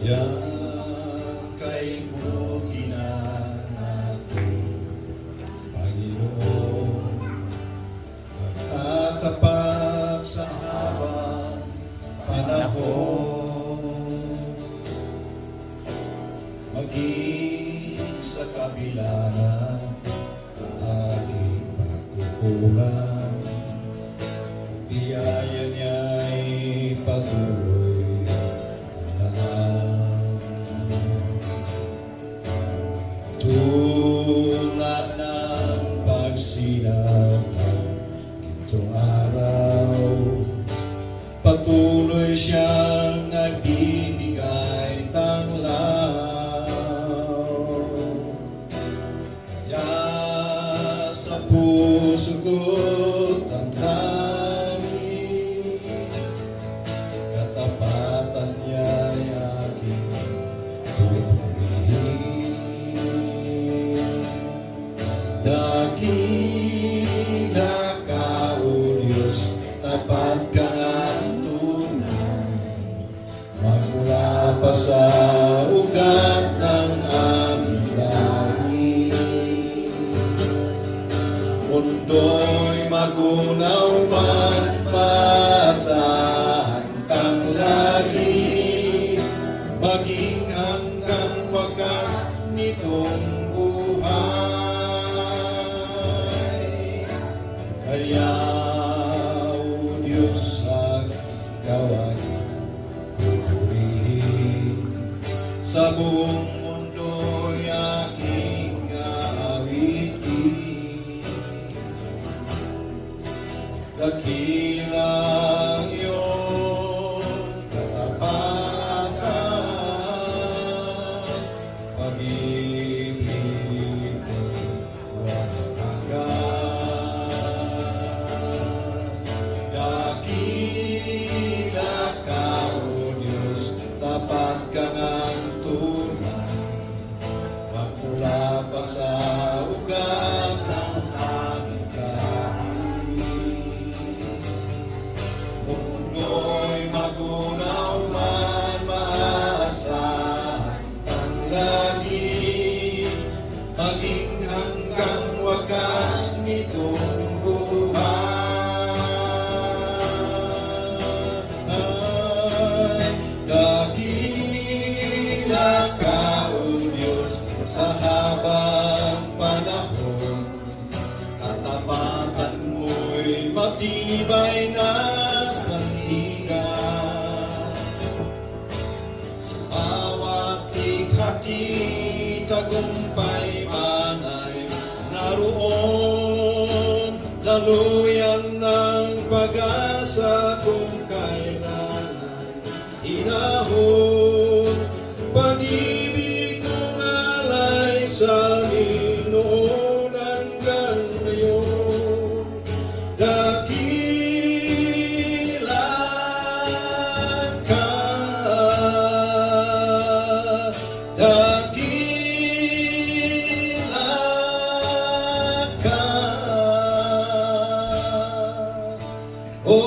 Yan kay buti na natin, Panginoon, magtatapat sa habang panahon, maging sa kabila ng aking pagkukulang, biyaya niya'y patuloy tulad ng pagsinag ng gintong araw, patuloy siyang nagbibigay tanglaw. Kaya sa puso ko't ang tanging katapatan niya'y aking pupurihin. Dakila ka, O Diyos, tapat ka ng tunay, magmula pa sa ugat ng aming lahi. Mundo'y magunaw man, maasahan kang lagi, maging hanggang wakas nitong buhay. Kaya, O Diyos, ikaw ay pupurihin, sa buong mundo'y aking aawitin. Dakilang iyong katapatan, pag-ibig mo'y walang hanggan. Dakila ka, O Diyos, tapat ka ng tunay, magmula pa sa ugat ng aming lahi. Mundo'y magunaw man, maasahan kang lagi, maging hanggang wakas nitong buhay. Dakila ka, O Diyos, sa habang panahon, katapatan mo'y matibay na sandigan. Sa bawat tighati, tagumpay man ay naroon, daluyan ng pag-asa kung kailan ay inahon. Pag-ibig kong alay sa noon hanggang ngayon. Dakila ka, dakila ka, O